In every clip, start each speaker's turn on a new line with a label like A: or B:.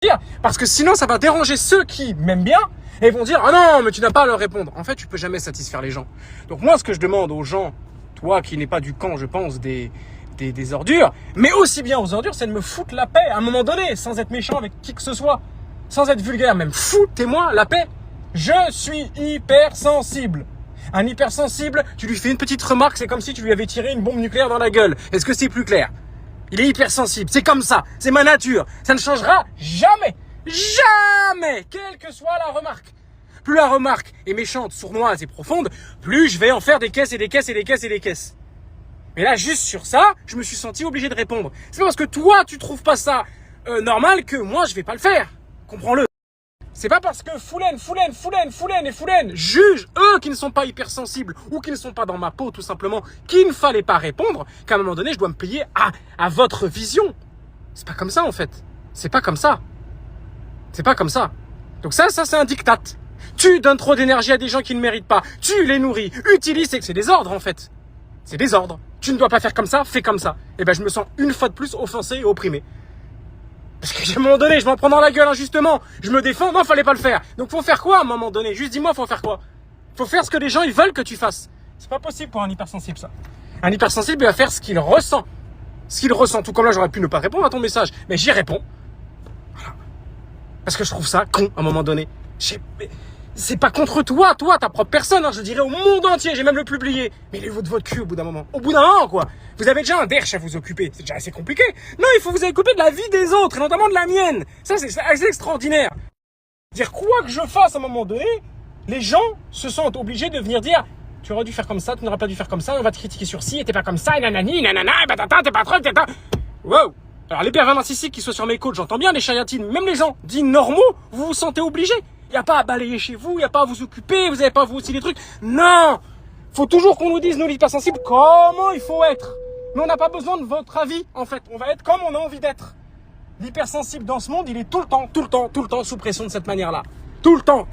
A: dire, parce que sinon ça va déranger ceux qui m'aiment bien et vont dire ah non mais tu n'as pas à leur répondre. En fait tu peux jamais satisfaire les gens. Donc moi ce que je demande aux gens, toi qui n'es pas du camp je pense des ordures, mais aussi bien aux ordures, c'est de me foutre la paix à un moment donné, sans être méchant avec qui que ce soit, sans être vulgaire, même foutez-moi la paix. Je suis hypersensible. Un hypersensible, tu lui fais une petite remarque, c'est comme si tu lui avais tiré une bombe nucléaire dans la gueule. Est-ce que c'est plus clair? Il est hypersensible, c'est comme ça, c'est ma nature. Ça ne changera jamais, jamais, quelle que soit la remarque. Plus la remarque est méchante, sournoise et profonde, plus je vais en faire des caisses et des caisses et des caisses et des caisses. Mais là, juste sur ça, je me suis senti obligé de répondre. C'est pas parce que toi, tu trouves pas ça normal que moi, je vais pas le faire. Comprends-le. C'est pas parce que Foulen jugent, eux qui ne sont pas hypersensibles ou qui ne sont pas dans ma peau tout simplement, qu'il ne fallait pas répondre, qu'à un moment donné je dois me plier à votre vision. C'est pas comme ça en fait. C'est pas comme ça. C'est pas comme ça. Donc ça c'est un diktat. Tu donnes trop d'énergie à des gens qui ne méritent pas. Tu les nourris. Utilise, c'est des ordres en fait. C'est des ordres. Tu ne dois pas faire comme ça, fais comme ça. Et ben je me sens une fois de plus offensé et opprimé. Parce qu'à un moment donné, je m'en prends dans la gueule injustement. Je me défends, non, fallait pas le faire. Donc faut faire quoi à un moment donné? Juste dis-moi, faut faire quoi? Faut faire ce que les gens ils veulent que tu fasses. C'est pas possible pour un hypersensible ça. Un hypersensible il va faire ce qu'il ressent. Ce qu'il ressent. Tout comme là, j'aurais pu ne pas répondre à ton message. Mais j'y réponds. Voilà. Parce que je trouve ça con à un moment donné. C'est pas contre toi, ta propre personne, hein, je dirais au monde entier, j'ai même le publié. Mais il est de votre cul au bout d'un moment. Au bout d'un moment, quoi. Vous avez déjà un derche à vous occuper. C'est déjà assez compliqué. Non, il faut vous occuper de la vie des autres, et notamment de la mienne. Ça, c'est assez extraordinaire. Dire quoi que je fasse à un moment donné, les gens se sentent obligés de venir dire tu aurais dû faire comme ça, tu n'aurais pas dû faire comme ça, on va te critiquer sur ci, et t'es pas comme ça, et nanani, nanana, et batata, t'es pas trop, t'es pas... Wow. Alors les pervers narcissiques qui sont sur mes côtes, j'entends bien les chariatines, même les gens dits normaux, vous vous sentez obligés. Il n'y a pas à balayer chez vous, il n'y a pas à vous occuper, vous n'avez pas à vous aussi des trucs. Non! Faut toujours qu'on nous dise, nous l'hypersensible, comment il faut être. Mais on n'a pas besoin de votre avis, en fait. On va être comme on a envie d'être. L'hypersensible dans ce monde, il est tout le temps sous pression de cette manière-là. Tout le temps,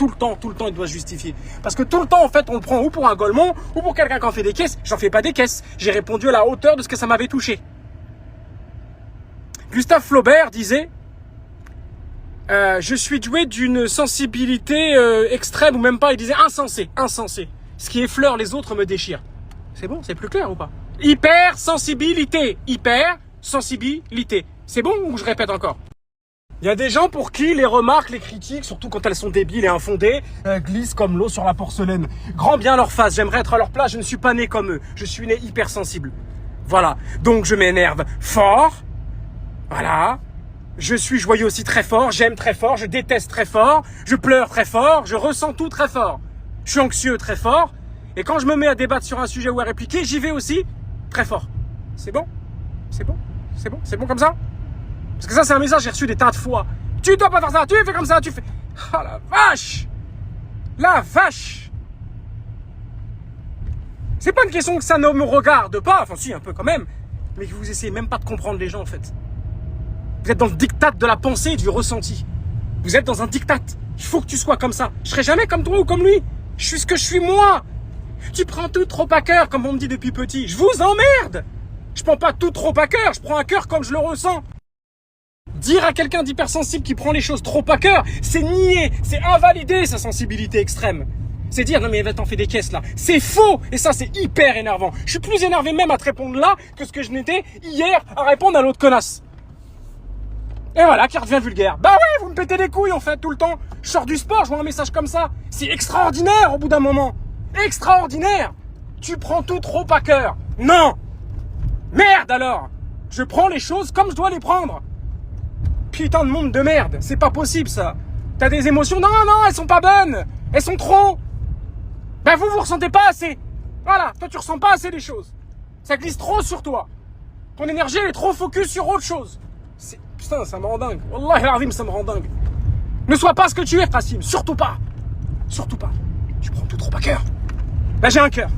A: il doit se justifier. Parce que tout le temps, en fait, on le prend ou pour un golemon, ou pour quelqu'un qui en fait des caisses. J'en fais pas des caisses. J'ai répondu à la hauteur de ce que ça m'avait touché. Gustave Flaubert disait... je suis doué d'une sensibilité extrême ou même pas, il disait insensé. Ce qui effleure les autres me déchire. C'est bon, c'est plus clair ou pas? Hypersensibilité. C'est bon ou je répète encore? Il y a des gens pour qui les remarques, les critiques, surtout quand elles sont débiles et infondées, glissent comme l'eau sur la porcelaine. Grand bien leur face, j'aimerais être à leur place, je ne suis pas né comme eux. Je suis né hypersensible. Voilà, donc je m'énerve fort. Voilà. Je suis joyeux aussi très fort, j'aime très fort, je déteste très fort, je pleure très fort, je ressens tout très fort. Je suis anxieux très fort, et quand je me mets à débattre sur un sujet ou à répliquer, j'y vais aussi très fort. C'est bon? C'est bon? C'est bon? C'est bon comme ça? Parce que ça, c'est un message que j'ai reçu des tas de fois. Tu dois pas faire ça, tu fais comme ça, tu fais... Oh la vache! La vache! C'est pas une question que ça ne me regarde pas, enfin si, un peu quand même, mais que vous essayez même pas de comprendre les gens en fait. Vous êtes dans le diktat de la pensée et du ressenti. Vous êtes dans un diktat. Il faut que tu sois comme ça. Je serai jamais comme toi ou comme lui. Je suis ce que je suis moi. Tu prends tout trop à cœur, comme on me dit depuis petit. Je vous emmerde. Je prends pas tout trop à cœur. Je prends à cœur comme je le ressens. Dire à quelqu'un d'hypersensible qui prend les choses trop à cœur, c'est nier, c'est invalider sa sensibilité extrême. C'est dire, non mais t'en fais des caisses là. C'est faux. Et ça, c'est hyper énervant. Je suis plus énervé même à te répondre là que ce que je n'étais hier à répondre à l'autre connasse. Et voilà, qui redevient vulgaire. Bah ouais, vous me pétez les couilles en fait tout le temps. Je sors du sport, je vois un message comme ça. C'est extraordinaire au bout d'un moment. Extraordinaire. Tu prends tout trop à cœur. Non. Merde alors. Je prends les choses comme je dois les prendre. Putain de monde de merde. C'est pas possible ça. T'as des émotions? Non, elles sont pas bonnes. Elles sont trop. Bah vous ressentez pas assez. Voilà, toi tu ressens pas assez les choses. Ça glisse trop sur toi. Ton énergie elle est trop focus sur autre chose. Putain, ça me rend dingue. Wallah al-azim, ça me rend dingue. Ne sois pas ce que tu es, Qasim. Surtout pas. Surtout pas. Tu prends tout trop à cœur. Là, j'ai un cœur.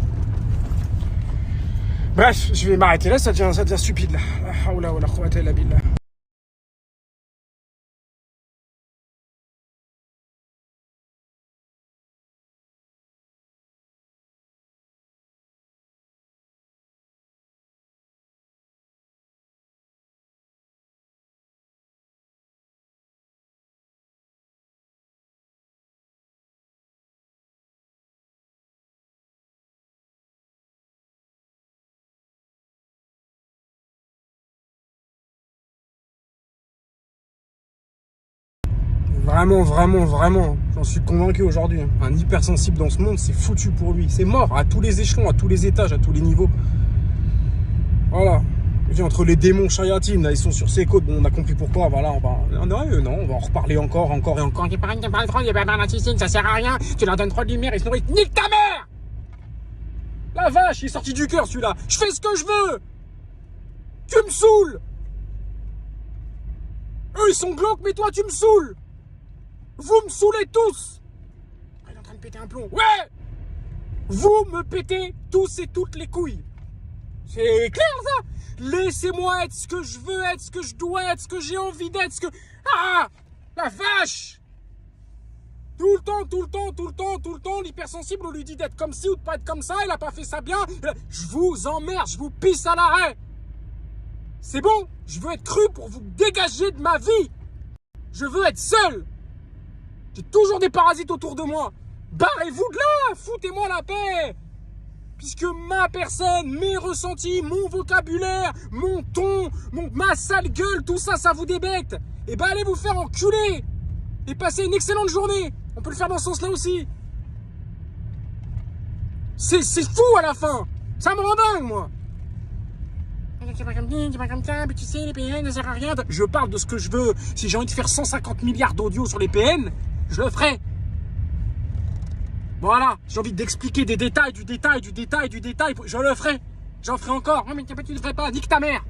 A: Bref, je vais m'arrêter là, ça devient stupide là. La hawla wa la quwwata illa billah. Vraiment, vraiment, vraiment, j'en suis convaincu aujourd'hui. Un hypersensible dans ce monde, c'est foutu pour lui. C'est mort à tous les échelons, à tous les étages, à tous les niveaux. Voilà. Et puis entre les démons chariatines, là, ils sont sur ses côtes. Bon, on a compris pourquoi. Voilà, on va... Non, on va en reparler encore et encore. Il parle trop, il parle narcissique, ça sert à rien. Tu leur donnes trop de lumière, ils se nourrissent. Nique ta mère! La vache, il est sorti du cœur celui-là. Je fais ce que je veux. Tu me saoules. Eux, ils sont glauques, mais toi, tu me saoules. Vous me saoulez tous. Il est en train de péter un plomb. Ouais. Vous me pétez tous et toutes les couilles. C'est clair, ça. Laissez-moi être ce que je veux être, ce que je dois être, ce que j'ai envie d'être, ce que... Ah, la vache. Tout le temps, l'hypersensible, on lui dit d'être comme ci ou de pas être comme ça, il a pas fait ça bien. Je vous emmerde, je vous pisse à l'arrêt. C'est bon, je veux être cru pour vous dégager de ma vie. Je veux être seul. J'ai toujours des parasites autour de moi. Barrez-vous de là, foutez-moi la paix. Puisque ma personne, mes ressentis, mon vocabulaire, mon ton, ma sale gueule, tout ça, ça vous débecte. Et ben allez vous faire enculer. Et passez une excellente journée. On peut le faire dans ce sens-là aussi. C'est fou à la fin. Ça me rend dingue, moi. C'est pas comme ça, mais tu sais, les PN ne servent à rien. Je parle de ce que je veux. Si j'ai envie de faire 150 milliards d'audio sur les PN, je le ferai. Voilà. J'ai envie d'expliquer des détails, du détail. Je le ferai. J'en ferai encore. Non, mais tu ne le ferais pas. Nique ta mère.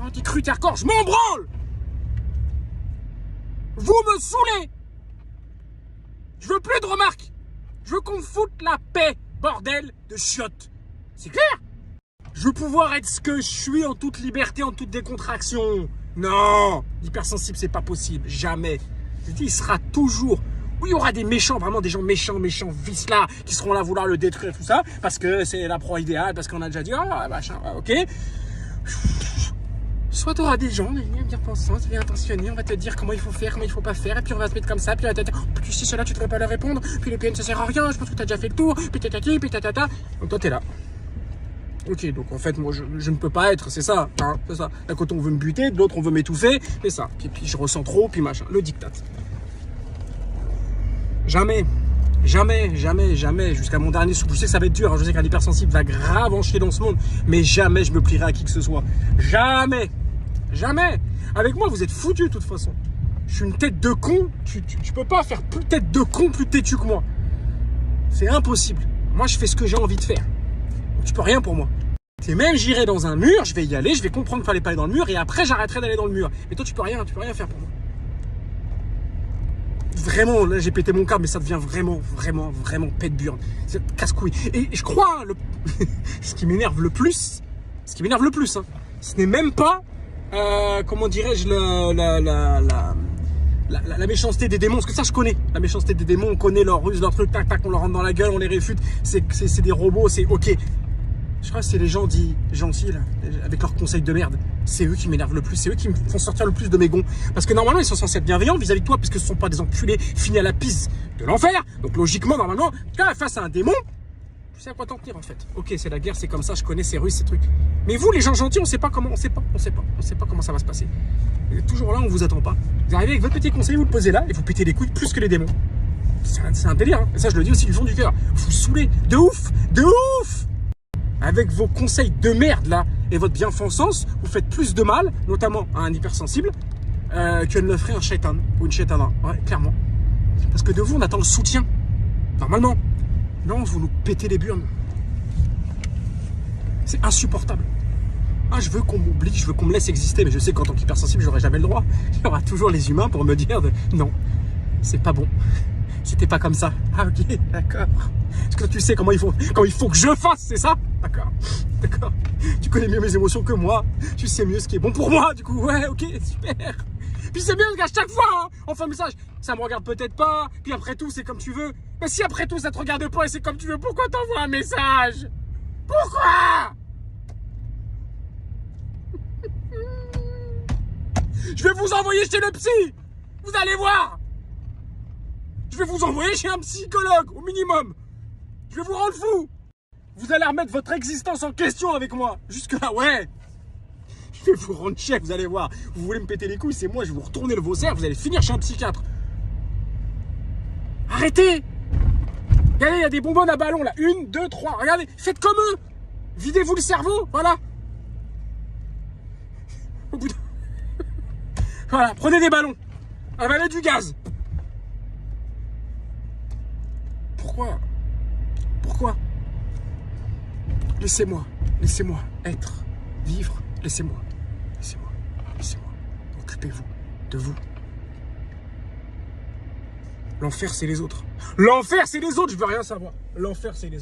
A: Oh, t'es cru, t'es hardcore. Je m'en branle. Vous me saoulez. Je veux plus de remarques. Je veux qu'on me foute la paix, bordel de chiottes. C'est clair? Je veux pouvoir être ce que je suis en toute liberté, en toute décontraction. Non, l'hypersensible, c'est pas possible. Jamais. Je dis, il sera toujours... Oui, il y aura des méchants, vraiment des gens méchants, vice-là, qui seront là à vouloir le détruire, tout ça, parce que c'est la proie idéale, parce qu'on a déjà dit, ah, machin, ok. Soit tu auras des gens bien pensants, bien intentionnés, on va te dire comment il faut faire, comment il faut pas faire, et puis on va se mettre comme ça, puis on va te dire, oh, tu sais, cela, tu devrais pas leur répondre, puis les PN ça sert à rien, je pense que tu as déjà fait le tour, puis tatati, puis tatata. Donc toi, t'es là. Ok, donc en fait, moi, je ne peux pas être, c'est ça, hein, c'est ça. D'un côté, on veut me buter, de l'autre, on veut m'étouffer, c'est ça. Puis je ressens trop, puis machin, le diktat. Jamais, jusqu'à mon dernier souffle. Je sais que ça va être dur, hein, je sais qu'un hypersensible va grave en chier dans ce monde, mais jamais je me plierai à qui que ce soit. Jamais. Avec moi, vous êtes foutus de toute façon. Je suis une tête de con, tu peux pas faire plus tête de con, plus têtu que moi. C'est impossible. Moi, je fais ce que j'ai envie de faire. Tu peux rien pour moi. Et même j'irai dans un mur, je vais y aller, je vais comprendre qu'il fallait pas aller dans le mur, et après j'arrêterai d'aller dans le mur. Mais toi, tu peux rien faire pour moi. Vraiment, là j'ai pété mon câble, mais ça devient vraiment pète burne. C'est casse-couille. Et je crois, ce qui m'énerve le plus, hein, ce n'est même pas, comment dirais-je, la méchanceté des démons, parce que ça je connais. La méchanceté des démons, on connaît leurs ruses, leurs trucs, tac, on leur rentre dans la gueule, on les réfute. C'est des robots, c'est ok. Je crois que c'est les gens dits gentils, là, avec leurs conseils de merde. C'est eux qui m'énervent le plus, c'est eux qui me font sortir le plus de mes gonds. Parce que normalement, ils sont censés être bienveillants vis-à-vis de toi, puisque ce ne sont pas des enculés finis à la pisse de l'enfer. Donc logiquement, normalement, quand face à un démon, tu sais à quoi t'en tenir en fait. Ok, c'est la guerre, c'est comme ça, je connais ces ruses, ces trucs. Mais vous, les gens gentils, on sait pas comment, on sait pas comment ça va se passer. Vous êtes toujours là, on vous attend pas. Vous arrivez avec votre petit conseil, vous le posez là, et vous pétez les couilles plus que les démons. C'est un délire, hein. Et ça, je le dis aussi du fond du cœur. Vous saoulez de ouf. Avec vos conseils de merde là et votre bienfaisance, vous faites plus de mal, notamment à un hypersensible, que ne le ferait un shaitan ou une shaitana. Ouais, clairement. Parce que de vous, on attend le soutien. Normalement. Non, vous nous pétez les burnes. C'est insupportable. Ah, je veux qu'on m'oublie, je veux qu'on me laisse exister, mais je sais qu'en tant qu'hypersensible, j'aurai jamais le droit. Il y aura toujours les humains pour me dire non, c'est pas bon. C'était pas comme ça. Ah ok, d'accord. Parce que tu sais comment il faut que je fasse, c'est ça? D'accord. Tu connais mieux mes émotions que moi. Tu sais mieux ce qui est bon pour moi, du coup. Ouais, ok, super. Puis c'est bien qu'à chaque fois, hein, on fait un message. Ça me regarde peut-être pas. Puis après tout, c'est comme tu veux. Mais si après tout, ça te regarde pas et c'est comme tu veux, pourquoi t'envoies un message? Pourquoi? Je vais vous envoyer chez le psy. Vous allez voir. Je vais vous envoyer chez un psychologue, au minimum. Je vais vous rendre fou. Vous allez remettre votre existence en question avec moi. Jusque là, ouais. Je vais vous rendre chef, vous allez voir. Vous voulez me péter les couilles, c'est moi, je vais vous retourner le Vauzert, vous allez finir chez un psychiatre. Arrêtez! Regardez, il y a des bonbonnes à ballon là. 1, 2, 3. Regardez, faites comme eux. Videz-vous le cerveau, voilà. Au bout de... Voilà, prenez des ballons. Avalez du gaz. Pourquoi? Pourquoi? Laissez-moi être, vivre. Laissez-moi. Occupez-vous de vous. L'enfer, c'est les autres. L'enfer, c'est les autres, je veux rien savoir. L'enfer, c'est les autres.